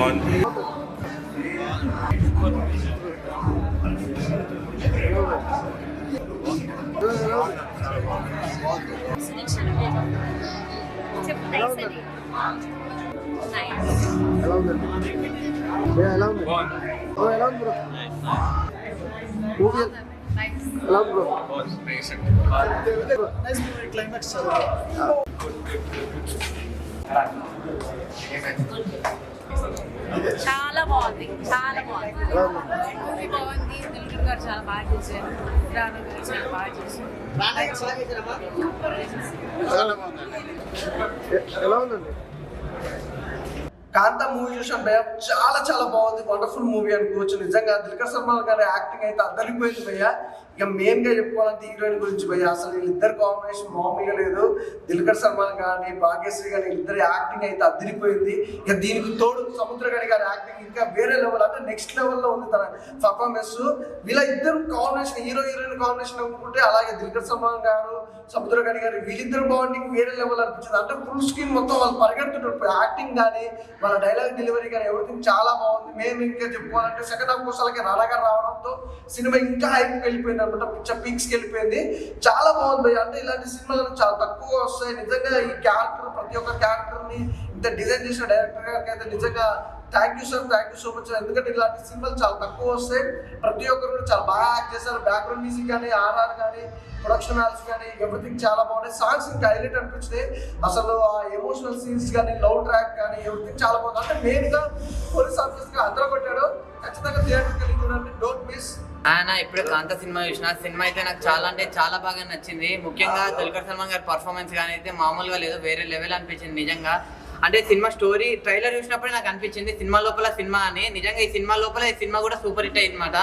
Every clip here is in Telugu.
బాగుంది. ఎలా ఉంది బ్రో? మూవీ ఎలా ఉంది బ్రో? క్లైమాక్స్ చాలా బాగుంది, చాలా బాగుంది. మూవీ బాగుంది. దిల్కర్ గారు చాలా బాగా చేశారు. రానా గారు చాలా బాగా చేశారు. ఎలా ఉందండి? కాంతా మూవీ చూసాం భయ్య, చాలా చాలా బాగుంది. వండర్ఫుల్ మూవీ అనుకోవచ్చు. నిజంగా దుల్కర్ సల్మాన్ గారి యాక్టింగ్ అయితే అద్దరిపోయింది భయ్య. ఇక మెయిన్ గా చెప్పుకోవాలంటే హీరోయిన్ గురించి భయ్య, అసలు వీళ్ళిద్దరు కాంబినేషన్ మామూలుగా లేదు. దుల్కర్ సల్మాన్ కానీ భాగ్యశ్రీ కానీ వీళ్ళిద్దరు యాక్టింగ్ అయితే అద్దరిపోయింది. ఇక దీనికి తోడు సముద్రగడి గారి యాక్టింగ్ ఇంకా వేరే లెవెల్, అంటే నెక్స్ట్ లెవెల్లో ఉంది తన పర్ఫార్మెన్స్. వీళ్ళ ఇద్దరు కాంబినేషన్, హీరోయిన్ కాంబినేషన్ అనుకుంటే, అలాగే దుల్కర్ సల్మాన్ గారు సముద్రగడి గారు వీళ్ళిద్దరు బాండింగ్ వేరే లెవెల్ అనిపించింది. అంటే ఫుల్ స్క్రీన్ మొత్తం వాళ్ళు పరిగెడుతుంటారు. యాక్టింగ్ కానీ వాళ్ళ డైలాగ్ డెలివరీ కానీ ఎవ్రీథింగ్ చాలా బాగుంది. మేము ఇంకా చెప్పుకోవాలంటే సెకండ్ హాఫ్ కోసాలకి రానా గారు రావడంతో సినిమా ఇంకా హైప్ వెళ్ళిపోయింది అనమాట, పిక్చర్ పీక్స్కి వెళ్ళిపోయింది. చాలా బాగుంది. అంటే ఇలాంటి సినిమాలు చాలా తక్కువ వస్తాయి. నిజంగా ఈ క్యారెక్టర్, ప్రతి ఒక్క క్యారెక్టర్ని ఇంత డిజైన్ చేసిన డైరెక్టర్ గారికి అయితే నిజంగా thank you sir, thank you so much. ఎందుకంటే ఇలాంటి సినిమాలు చాలా తక్కువ వస్తాయి. ప్రతి ఒక్కరు కూడా చాలా బాగా యాక్ట్ చేశారు. బ్యాక్గ్రౌండ్ మ్యూజిక్ కానీ, ఆర్ఆర్ కానీ, ప్రొడక్షన్ హాల్స్ కానీ ఎవ్రీథింగ్ చాలా బాగున్నాయి. సాంగ్స్ ఇంకా హైలైట్ అనిపించినాయి. అసలు ఆ ఎమోషనల్ సీన్స్ కానీ, లవ్ ట్రాక్ కానీ ఎవ్రీథింగ్ చాలా బాగుంది. అంటే మెయిన్గా పోలీస్ ఆఫీసర్గా అందరూ కొట్టాడు. ఖచ్చితంగా థియేటర్కి వెళ్ళి చూడండి, డోంట్ మిస్. ఇప్పుడే కాంతా సినిమా చూసిన. సినిమా అయితే నాకు చాలా అంటే చాలా బాగా నచ్చింది. ముఖ్యంగా దుల్కర్ సల్మాన్ గారి పర్ఫార్మెన్స్ కానీ అయితే మామూలుగా లేదు, వేరే లెవెల్ అనిపించింది నిజంగా. అంటే సినిమా స్టోరీ ట్రైలర్ చూసినప్పుడే నాకు అనిపించింది సినిమా లోపల సినిమా అని. నిజంగా ఈ సినిమా లోపల ఈ సినిమా కూడా సూపర్ హిట్ అయింది అనమాట.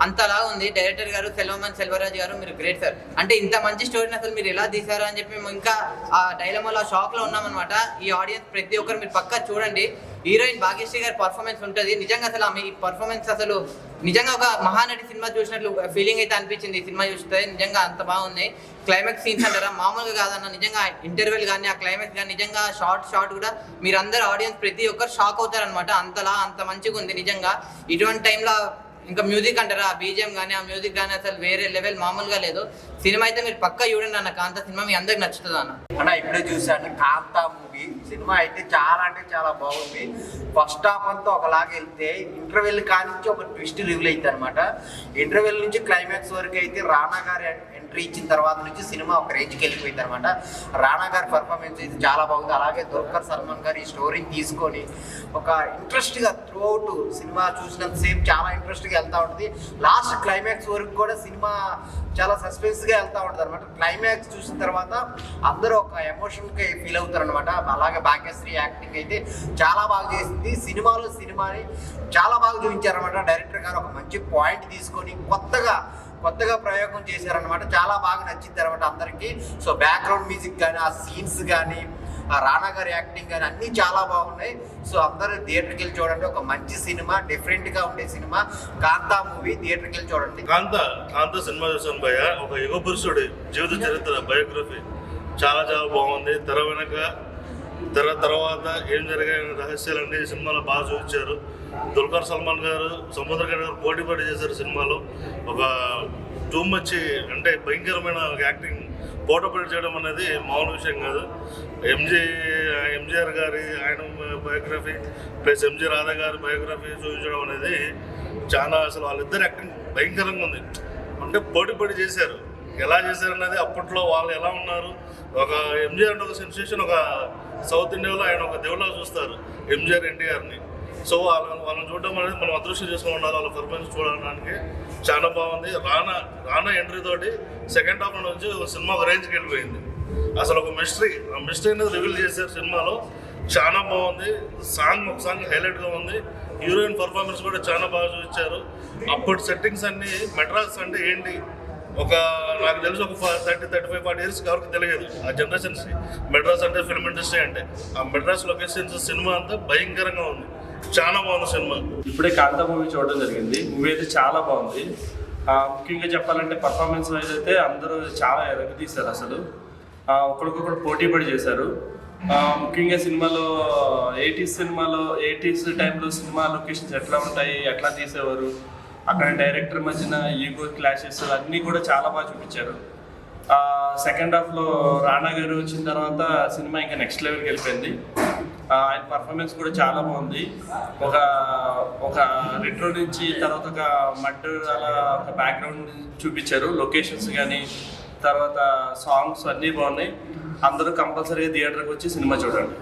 అంతలా ఉంది. డైరెక్టర్ గారు సెల్వరాజ్ గారు, మీరు గ్రేట్ సార్. అంటే ఇంత మంచి స్టోరీని అసలు మీరు ఎలా తీశారు అని చెప్పి మేము ఇంకా ఆ డైలమాలో షాక్లో ఉన్నామన్నమాట. ఈ ఆడియన్స్ ప్రతి ఒక్కరు మీరు పక్కా చూడండి. హీరోయిన్ భాగ్యశ్రీ గారి పర్ఫార్మెన్స్ ఉంటుంది. నిజంగా అసలు ఆమె ఈ పర్ఫార్మెన్స్ అసలు నిజంగా ఒక మహానటి సినిమా చూసినట్లు ఫీలింగ్ అయితే అనిపించింది ఈ సినిమా చూస్తే. నిజంగా అంత బాగుంది. క్లైమాక్స్ సీన్స్ అంటారా మామూలుగా కాదన్న. నిజంగా ఇంటర్వెల్ కానీ, ఆ క్లైమాక్స్ కానీ నిజంగా షార్ట్ కూడా మీరందరూ ఆడియన్స్ ప్రతి ఒక్కరు షాక్ అవుతారనమాట. అంత మంచిగా ఉంది నిజంగా. ఇటువంటి టైంలో ఇంకా మ్యూజిక్ అంటారా, ఆ బీజిఎం కానీ, ఆ మ్యూజిక్ కానీ అసలు వేరే లెవెల్, మామూలుగా లేదు. సినిమా అయితే మీరు పక్కా చూడండి అన్న. కాంతా సినిమా మీ అందరికి నచ్చుతుంది అన్న. ఇప్పుడే చూశాను కాంతా మూవీ. సినిమా అయితే చాలా అంటే చాలా బాగుంది. ఫస్ట్ హాఫ్ అంతా ఒకలాగా వెళ్తే ఇంటర్వెల్ కానించి ఒక ట్విస్ట్ రివీల్ అవుతుంది అనమాట. ఇంటర్వెల్ నుంచి క్లైమాక్స్ వరకు అయితే రానా గారి ఎంట్రీ ఇచ్చిన తర్వాత నుంచి సినిమా ఒక రేంజ్కి వెళ్ళిపోయింది అనమాట. రానా గారి పర్ఫార్మెన్స్ అయితే చాలా బాగుంది. అలాగే దుల్కర్ సల్మాన్ గారు ఈ స్టోరీని తీసుకొని ఒక ఇంట్రెస్ట్గా త్రూ అవుట్ సినిమా చూసినంతసేపు చాలా ఇంట్రెస్ట్గా వెళ్తూ ఉంటుంది. లాస్ట్ క్లైమాక్స్ వరకు కూడా సినిమా చాలా సస్పెన్స్గా వెళ్తూ ఉంటుంది అనమాట. క్లైమాక్స్ చూసిన తర్వాత అందరూ ఒక ఎమోషన్కి ఫీల్ అవుతారు అనమాట. అలాగే భాగ్యశ్రీ యాక్టింగ్ అయితే చాలా బాగా చేసింది. సినిమాని చాలా బాగా చూపించారనమాట. డైరెక్టర్ గారు ఒక మంచి పాయింట్ తీసుకొని కొత్తగా ప్రయోగం చేశారనమాట. చాలా బాగా నచ్చింది అనమాట అందరికీ. సో బ్యాక్గ్రౌండ్ మ్యూజిక్ కానీ, ఆ సీన్స్ కానీ, ఆ రానా గారి యాక్టింగ్ కానీ అన్నీ చాలా బాగున్నాయి. సో అందరూ థియేటర్కి వెళ్ళి చూడండి. ఒక మంచి సినిమా, డిఫరెంట్గా ఉండే సినిమా కాంతా మూవీ. థియేటర్కి వెళ్ళి చూడండి. కాంతా సినిమా చూసాను భయ్య. ఒక యుగ పురుషుడి జీవిత చరిత్ర బయోగ్రఫీ చాలా బాగుంది. తర్వాత ఏం జరిగాయని రహస్యాలన్నీ సినిమాలో బాగా చూపించారు. దుల్కర్ సల్మాన్ గారు, సముద్రగడి గారు పోటీ చేశారు సినిమాలో. ఒక టూ మచ్ అంటే భయంకరమైన యాక్టింగ్ పోటీ చేయడం అనేది మామూలు విషయం కాదు. ఎంజీఆర్ గారి ఆయన బయోగ్రఫీ ప్లస్ ఎంజీ రాధా గారి బయోగ్రఫీ చూపించడం అనేది చాలా, అసలు వాళ్ళిద్దరు యాక్టింగ్ భయంకరంగా ఉంది. అంటే పోటీ చేశారు. ఎలా చేశారన్నది అప్పట్లో వాళ్ళు ఎలా ఉన్నారు. ఒక ఎంజీఆర్ అంటే ఒక సెన్సేషన్, ఒక సౌత్ ఇండియాలో ఆయన ఒక దేవుళ్ళ చూస్తారు ఎంజీఆర్ ఎన్టీఆర్ని. సో వాళ్ళని చూడడం అనేది మనం అదృష్టం చేసుకుని ఉండాలి. వాళ్ళ పర్ఫార్మెన్స్ చూడడానికి చాలా బాగుంది. రానా ఎంట్రీ తోటి సెకండ్ హాఫ్ నుంచి ఒక సినిమా ఒక రేంజ్కి వెళ్ళిపోయింది. అసలు ఒక మిస్టరీ అనేది రివీల్ చేశారు సినిమాలో. చాలా బాగుంది. ఒక సాంగ్ హైలైట్గా ఉంది. హీరోయిన్ పర్ఫార్మెన్స్ కూడా చాలా బాగా చూపించారు. అప్పటి సెట్టింగ్స్ అన్నీ మెడ్రాస్ అంటే ఏంటి, నాకు తెలిసి ఒక 30-35-40 ఇయర్స్ ఎవరికి తెలియదు ఆ జనరేషన్స్కి మెడ్రాస్ అంటే ఫిల్మ్ ఇండస్ట్రీ అంటే. ఆ మెడ్రాస్ లొకేషన్స్ సినిమా అంతా భయంకరంగా ఉంది. చాలా బాగుంది సినిమా. ఇప్పుడే కాంతా మూవీ చూడడం జరిగింది. మూవీ అయితే చాలా బాగుంది. ముఖ్యంగా చెప్పాలంటే పర్ఫార్మెన్స్ వైజ్ అయితే అందరూ చాలా ఎరగదీశారు. అసలు ఒకరికొకరు పోటీ పడి చేశారు. ముఖ్యంగా సినిమాలో 80s టైంలో సినిమా లొకేషన్స్ ఎట్లా ఉంటాయి, ఎట్లా తీసేవారు, అక్కడ డైరెక్టర్ మధ్యన ఈగో క్లాషెస్ అన్నీ కూడా చాలా బాగా చూపించారు. సెకండ్ హాఫ్లో రానా గారు వచ్చిన తర్వాత సినిమా ఇంకా నెక్స్ట్ లెవెల్కి వెళ్ళిపోయింది. ఆయన పర్ఫార్మెన్స్ కూడా చాలా బాగుంది. ఒక రెట్రో నుంచి తర్వాత ఒక మడ్ అలా ఒక బ్యాక్గ్రౌండ్ చూపించారు. లొకేషన్స్ కానీ తర్వాత సాంగ్స్ అన్నీ బాగున్నాయి. అందరూ కంపల్సరీగా థియేటర్కి వచ్చి సినిమా చూడండి.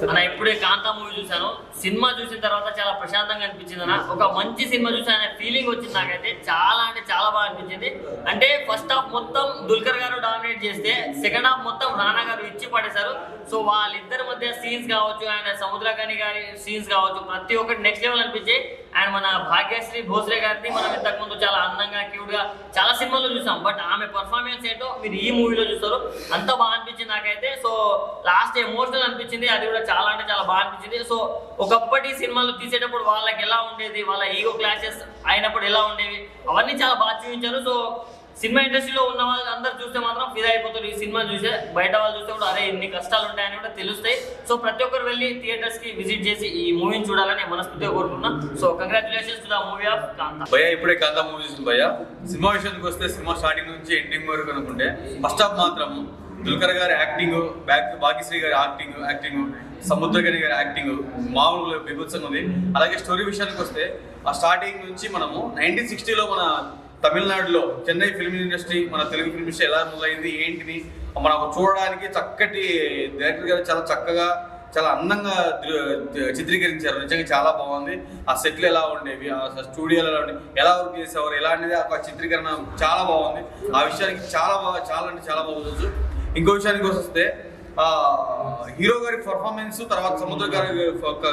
అన్న ఇప్పుడే కాంతా మూవీ చూశాను. సినిమా చూసిన తర్వాత చాలా ప్రశాంతంగా అనిపించింది అన్న. ఒక మంచి సినిమా చూసాను అనే ఫీలింగ్ వచ్చింది నాకైతే. చాలా అంటే చాలా బాగా అనిపించింది. అంటే ఫస్ట్ హాఫ్ మొత్తం దుల్కర్ గారు డామినేట్ చేస్తే సెకండ్ హాఫ్ మొత్తం రానా గారు ఇచ్చి పడేశారు. సో వాళ్ళిద్దరి మధ్య సీన్స్ కావచ్చు, ఆయన సముద్రకాని గారి సీన్స్ కావచ్చు, ప్రతి ఒక్కటి నెక్స్ట్ లెవెల్ అనిపించి. అండ్ మన భాగ్యశ్రీ భోస్లే గారిని మనం ఇంతకుముందు చాలా అందంగా క్యూట్గా చాలా సినిమాల్లో చూసాం. బట్ ఆమె పర్ఫార్మెన్స్ ఏంటో మీరు ఈ మూవీలో చూస్తారు. అంత బాగా అనిపించింది నాకైతే. సో లాస్ట్ ఎమోషనల్ అనిపించింది. అది కూడా చాలా అంటే చాలా బాగా అనిపించింది. సో ఒకప్పటి సినిమాలు తీసేటప్పుడు వాళ్ళకి ఎలా ఉండేది, వాళ్ళ ఈగో క్లాషెస్ అయినప్పుడు ఎలా ఉండేవి, అవన్నీ చాలా బాగా చూపించారు. సో సినిమా ఇండస్ట్రీలో ఉన్న వాళ్ళు అందరూ చూస్తే మాత్రం ఫిదా అయిపోతారు. ఈ సినిమా చూసే బయట వాళ్ళు చూస్తే కూడా అరే ఇన్ని కష్టాలు ఉంటాయని కూడా తెలుస్తాయి. సో ప్రతి ఒక్కరు వెళ్ళి థియేటర్స్కి విజిట్ చేసి ఈ మూవీని చూడాలని మనస్ఫూర్తిగా కోరుకున్నా. So congratulations to the movie of Kantha. భయ్యా ఇప్పుడే కాంతా మూవీ చూసింది భయ్యా. సినిమా విషయానికి వస్తే సినిమా స్టార్టింగ్ నుంచి ఎండింగ్ వరకు అనుకుంటే ఫస్ట్ హాఫ్ మాత్రం దుల్కర్ గారి యాక్టింగ్, భాగ్యశ్రీ గారి యాక్టింగ్, సముద్రకని గారి యాక్టింగ్ మామూలుగా బీభత్సంగా ఉంది. అలాగే స్టోరీ విషయానికి వస్తే ఆ స్టార్టింగ్ నుంచి మనము 1960లో మన తమిళనాడులో చెన్నై ఫిల్మ్ ఇండస్ట్రీ, మన తెలుగు ఫిల్మ్ ఇండస్ట్రీ ఎలా మొదలైంది ఏంటిని మనకు చూడడానికి చక్కటి డైరెక్టర్ గారు చాలా చక్కగా చాలా అందంగా చిత్రీకరించారు. నిజంగా చాలా బాగుంది. ఆ సెట్లు ఎలా ఉండేవి, ఆ స్టూడియోలు ఎలా ఉండేవి, ఎలా వర్క్ చేసేవారు, ఎలా అనేది ఆ చిత్రీకరణ చాలా బాగుంది. ఆ విషయానికి చాలా అంటే చాలా బాగుంది. ఇంకో విషయానికి వస్తే హీరో గారి పర్ఫార్మెన్స్, తర్వాత సముద్ర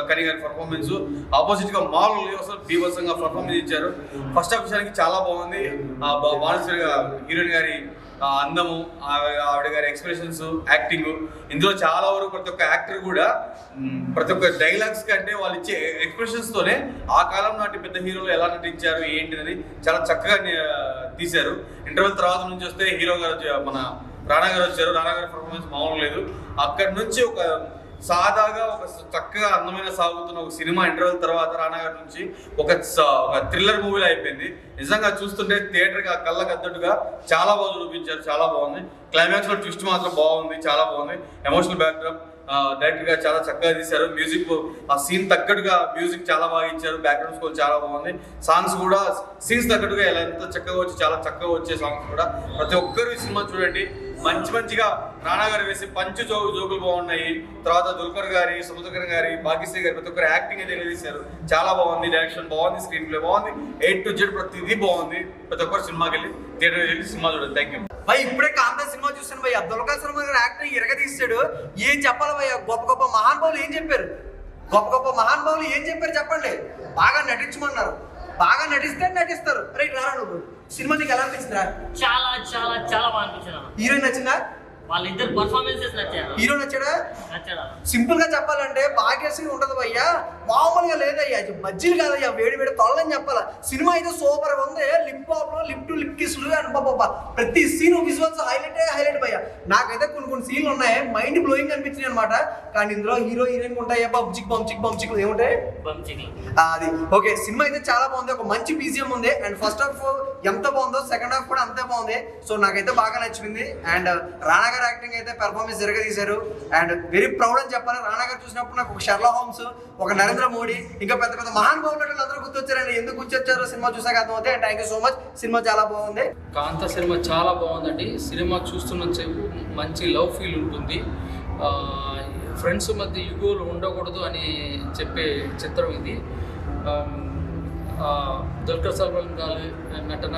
కని గారి పర్ఫార్మెన్స్ ఆపోజిట్ గా మాల్ అసలు బీభత్సంగా పర్ఫార్మెన్స్ ఇచ్చారు. ఫస్ట్ హాఫ్ విషయానికి చాలా బాగుంది. బాలశ్రీ హీరోయిన్ గారి అందము, ఆవిడ గారి ఎక్స్ప్రెషన్స్, యాక్టింగ్, ఇందులో చాలా వరకు ప్రతి ఒక్క యాక్టర్ కూడా ప్రతి ఒక్క డైలాగ్స్ కంటే వాళ్ళు ఇచ్చే ఎక్స్ప్రెషన్స్ తోనే ఆ కాలం నాటి పెద్ద హీరోలు ఎలా నటించారు ఏంటిదని చాలా చక్కగా తీశారు. ఇంటర్వెల్ తర్వాత నుంచి వస్తే హీరో గారు మన రానా గారు వచ్చారు. రానా గారి పర్ఫార్మెన్స్ మామూలు లేదు. అక్కడి నుంచి ఒక సాదాగా ఒక చక్కగా అందమైన సాగుతున్న ఒక సినిమా ఇంటర్వెల్ తర్వాత రానా గారి నుంచి ఒక థ్రిల్లర్ మూవీలో అయిపోయింది. నిజంగా చూస్తుంటే థియేటర్గా కళ్ళకు అద్దట్టుగా చాలా బాగా చూపించారు. చాలా బాగుంది. క్లైమాక్స్ లో ట్విస్ట్ మాత్రం బాగుంది, చాలా బాగుంది. ఎమోషనల్ బ్యాక్డ్రాప్ డైరెక్టర్ గా చాలా చక్కగా తీశారు. మ్యూజిక్ ఆ సీన్ తగ్గట్టుగా మ్యూజిక్ చాలా బాగా ఇచ్చారు. బ్యాక్గ్రౌండ్ స్కోర్ చాలా బాగుంది. సాంగ్స్ కూడా సీన్స్ తగ్గట్టుగా ఎంత చక్కగా వచ్చి చాలా చక్కగా వచ్చే సాంగ్స్ కూడా. ప్రతి ఒక్కరు ఈ సినిమా చూడండి. మంచిగా రానా గారు వేసి జోకులు బాగున్నాయి. తర్వాత దుల్కర్ గారి, సముద్రకర్ గారి, భాగ్యశ్రీ గారి ప్రతి ఒక్కరు యాక్టింగ్ అయితే తీశారు. చాలా బాగుంది. డైరెక్షన్ బాగుంది, స్క్రీన్ ప్లే బాగుంది, A to Z ప్రతిదీ బాగుంది. ప్రతి ఒక్కరు సినిమాకి వెళ్ళి థియేటర్ వెళ్ళి సినిమా చూడండి. Thank you. భయ్ ఇప్పుడే కాంతా సినిమా చూస్తాను భయ్య. దుల్కర్ సల్మాన్ గారు యాక్టింగ్ ఇరగదీస్తాడు. ఏం చెప్పాలి భయ్య? గొప్ప మహానుభావులు ఏం చెప్పారు? గొప్ప మహానుభావులు ఏం చెప్పారు చెప్పండి. బాగా నటించమన్నారు. బాగా నటిస్తారు. రైట్ రారా నువ్వు. సినిమా నీకు ఎలా అనిపించిందిరా? చాలా చాలా చాలా బాగా అనిపించింది. హీరోయిన్ నచ్చిందా? వాళ్ళిద్దరు పర్ఫార్మెన్సెస్ నచ్చారు. హీరో నచ్చాడా? నచ్చాడా? సింపుల్ గా చెప్పాలంటే భాగ్యశ్రీ ఉంటది భయ్యా, మామూలుగా లేదయ్యా. బజ్జీలు కాదయ్యా, వేడి తొలని చెప్పాలా. సినిమా అయితే సూపర్ గా ఉంది. Lip pop, lip to lip కిస్లు అని బాబా ప్రతి సీన్ విజువల్స్ హైలైట్ భయ్యా. నాకైతే కొన్ని సీన్లు ఉన్నాయి మైండ్ బ్లోయింగ్ అనిపించినాయి అనమాట. కానీ ఇందులో హీరో హీరోయిన్ ఉంటాయి బంచిక్ ఏముంటాయి అది. ఓకే, సినిమా అయితే చాలా బాగుంది. ఒక మంచి బీజిఎం ఉంది. అండ్ ఫస్ట్ హాఫ్ ఎంత బాగుందో సెకండ్ హాఫ్ కూడా అంతే బాగుంది. సో నాకైతే బాగా నచ్చింది. అండ్ రానా గారు యాక్టింగ్ అయితే పెర్ఫార్మెన్స్ తీశారు. అండ్ వెరీ ప్రౌడ్ అని చెప్పాలి. రానా గారు చూసినప్పుడు నాకు ఒక షెర్లాక్ హోమ్స్, ఒక నరేంద్ర మోడీ, ఇంకా పెద్ద మహానుభావులు అందరూ గుర్తొచ్చారండి. ఎందుకు గుర్తొచ్చారో సినిమా చూసాక అర్థమవుతుంది. And thank you so much. Cinema చాలా బాగుంది. కాంతా సినిమా చాలా బాగుందండి. సినిమా చూస్తున్నంతసేపు మంచి లవ్ ఫీల్ ఉంటుంది. ఫ్రెండ్స్ మధ్య యుగోలు ఉండకూడదు అని చెప్పే చిత్రం ఇది. దుల్కర్ సల్మాన్ గారి నటన,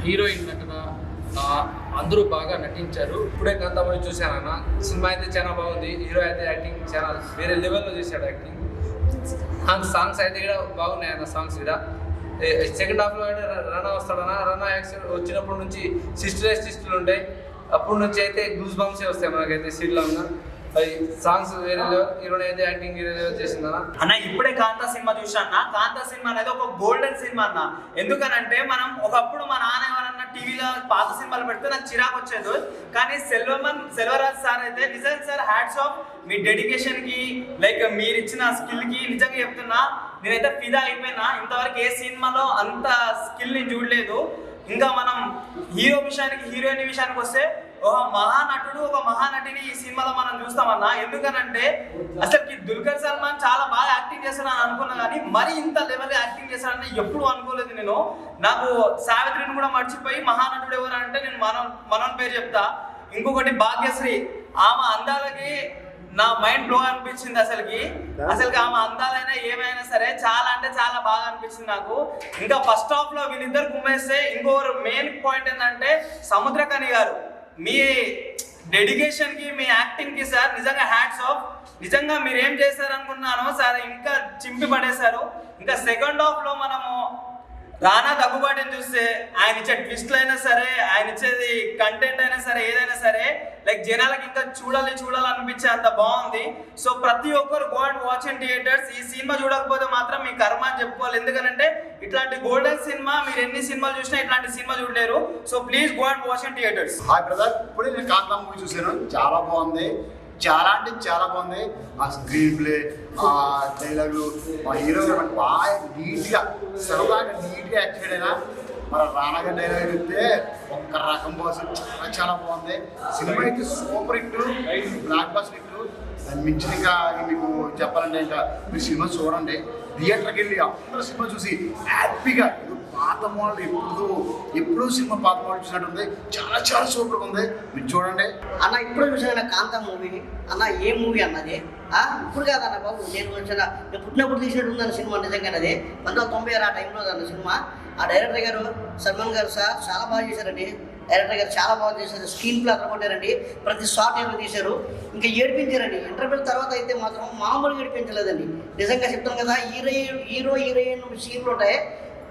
హీరోయిన్ నటన అందరూ బాగా నటించారు. ఇప్పుడే కాంతా మూవీ చూశానన్న. సినిమా అయితే చాలా బాగుంది. హీరో అయితే యాక్టింగ్ చాలా వేరే లెవెల్లో చేశాడు యాక్టింగ్. సాంగ్స్ అయితే కూడా బాగున్నాయి అన్న. సాంగ్స్ కూడా సెకండ్ హాఫ్లో అయితే రానా వస్తాడన్నా. రానా యాక్షన్ వచ్చినప్పటి నుంచి సిస్టర్లు ఉంటాయి. అప్పటి నుంచి అయితే గ్లూస్ బంప్సే వస్తాయి మనకైతే సీట్లో ఉన్న. సాంగ్స్ వేరే లెవెల్, హీరోయిన్ అయితే యాక్టింగ్ వేరే లెవెల్ చేసిందన్న. అన్న ఇప్పుడే కాంతా సినిమా చూసాన్న. కాంతా సినిమా అనేది ఒక గోల్డెన్ సినిమా అన్న. ఎందుకనంటే మనం ఒకప్పుడు మా నాన్న ఎవరన్నా టీవీలో పాత సినిమాలు పెడితే నాకు చిరాకు వచ్చేది. కానీ సెల్వరాజ్ సార్ అయితే నిజంగా సార్ హ్యాట్స్ ఆఫ్ మీ డెడికేషన్ కి, లైక్ మీరు ఇచ్చిన స్కిల్ కి నిజంగా చెప్తున్నా నేనైతే ఫిదా అయిపోయినా. ఇంతవరకు ఏ సినిమాలో అంత స్కిల్ ని చూడలేదు. ఇంకా మనం హీరో విషయానికి, హీరోయిన్ విషయానికి వస్తే ఒక మహానటుడు, ఒక మహానటిని ఈ సినిమాలో మనం చూస్తామన్నా. ఎందుకనంటే అసలుకి దుల్కర్ సల్మాన్ చాలా బాగా యాక్టింగ్ చేస్తానని అనుకున్నా, కానీ మరి ఇంత లెవెల్ యాక్టింగ్ చేస్తానని ఎప్పుడు అనుకోలేదు నేను. నాకు సావిత్రిని కూడా మర్చిపోయి మహానటుడు ఎవరు అంటే నేను మనోన్ పేరు చెప్తా. ఇంకొకటి భాగ్యశ్రీ, ఆమె అందాలకి నా మైండ్ బ్లో అనిపించింది. అసలుకి ఆమె అందాలైనా ఏమైనా సరే చాలా అంటే చాలా బాగా అనిపించింది నాకు. ఇంకా ఫస్ట్ హాఫ్ లో వీళ్ళిద్దరు కుమ్మేస్తే ఇంకొకరు మెయిన్ పాయింట్ ఏంటంటే సముద్రకని గారు, మీ డెడికేషన్ కి, మీ యాక్టింగ్ కి సార్ నిజంగా హ్యాట్స్ ఆఫ్. నిజంగా మీరు ఏం చేశారు అనుకున్నానో సార్ ఇంకా చింపి పడేశారు. ఇంకా సెకండ్ హాఫ్ లో మనము రానా దగ్గుబాటిని చూస్తే ఆయన ఇచ్చే ట్విస్ట్లు అయినా సరే, ఆయన ఇచ్చేది కంటెంట్ అయినా సరే, ఏదైనా సరే లైక్ జనాలకి ఇంకా చూడాలనిపించే అంత బాగుంది. సో ప్రతి ఒక్కరు go and watch in theatres. ఈ సినిమా చూడకపోతే మాత్రం మీ కర్మ అని చెప్పుకోవాలి. ఎందుకంటే ఇట్లాంటి గోల్డెన్ సినిమా మీరు ఎన్ని సినిమాలు చూసినా ఇట్లాంటి సినిమా చూడలేరు. So please go and watch in theatres. Hi brother, ఇప్పుడే నేను కాంతా మూవీ చూశాను. చాలా బాగుంది, చాలా అంటే చాలా బాగుంది. ఆ స్క్రీన్ ప్లే, ఆ డైలాగులు, మా హీరో గారు బాగా నీట్గా సరదాగా నీట్గా యాక్ట్ చేయడైనా. మన రానా గారి డైలాగ్ చెప్తే ఒక్క రకం బాస్ చాలా చాలా బాగుంది. సినిమా అయితే super hit, block buster hit. దాన్ని మించిన ఇంకా మీకు చెప్పాలంటే ఇంకా మీరు సినిమా చూడండి, థియేటర్కి వెళ్ళి అందరూ సినిమా చూసి హ్యాపీగా. పాత మోడల్ ఎప్పుడు సినిమా పాత మోడల్ చూసినట్టుంది. చాలా చాలా సూపర్గా ఉంది, మీరు చూడండి అన్న. ఇప్పుడు చూసాను కాంతా మూవీని అన్న. ఏ మూవీ అన్నది ఇప్పుడు కాదన్న బాబు, నేను పుట్టినప్పుడు తీసినట్టు ఉందన్న సినిమా. నిజంగానే అది 1996 ఆ టైంలో అన్న సినిమా. ఆ డైరెక్టర్ గారు సల్మాన్ గారు సార్ చాలా బాగా చేశారండి. డైరెక్టర్ గారు చాలా బాగా చేశారు. స్క్రీన్ ప్లే అదరగొట్టారండి. ప్రతి షాట్ ఏమో తీశారు. ఇంకా ఏడిపించారండి. ఇంటర్వ్యూ తర్వాత అయితే మాత్రం మామూలుగా ఏడిపించలేదండి. నిజంగా చెప్తాను కదా, హీరో హీరోయిన్ సీన్లు ఉంటాయి.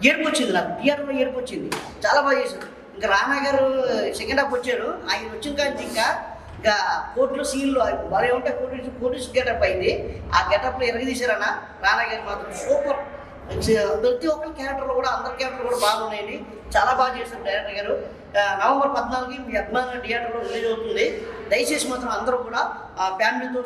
ఏడుపు వచ్చింది నాకు, థియేటర్లో ఏడుపు వచ్చింది. చాలా బాగా చేశారు. ఇంకా రానా గారు సెకండ్ హాఫ్ వచ్చారు. ఆయన వచ్చిన కానీ ఇంకా కోర్టులో సీన్లు వాళ్ళు ఏమంటే పోలీస్ గెటప్ అయింది. ఆ గెటప్లో ఎరగదీశారన్న. రానా గారు మాత్రం సూపర్. ప్రతి ఒక్కరి క్యారెక్టర్లు కూడా, అందరి క్యారెక్టర్లు కూడా బాగున్నాయండి. చాలా బాగా చేశారు డైరెక్టర్ గారు. నవంబర్ 14కి మీ అభిమాన థియేటర్లో రిలీజ్ అవుతుంది. దయచేసి మాత్రం అందరూ కూడా ఫ్యామిలీతో,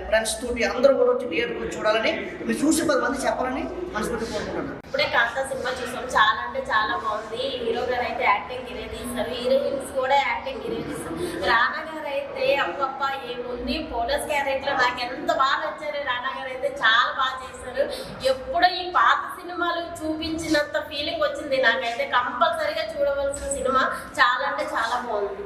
ఫ్రెండ్స్ తోటి అందరూ కూడా వచ్చి థియేటర్లో చూడాలని, మీరు చూసి 10 మంది చెప్పాలని మనస్ఫూర్తి కోరుకుంటున్నాను. ఇప్పుడే కాంతా సినిమా చూసాం. చాలా అంటే చాలా బాగుంది. హీరో గారు అయితే యాక్టింగ్ ఇరేదీస్తారు, హీరోయిన్స్ కూడా యాక్టింగ్ ఇరేదీస్తారు. రానా గారు అయితే అప్పప్ప ఏముంది, పోలీస్ క్యారెక్టర్ నాకు ఎంత బాగా నచ్చారు. రానా గారు అయితే చాలా బాగా చేశారు. ఎప్పుడో ఈ పాత సినిమాలు చూపించినంత ఫీలింగ్ వచ్చింది నాకైతే. కంపల్సరీగా చూడవలసిన సినిమా. చాలా అంటే చాలా బాగుంది.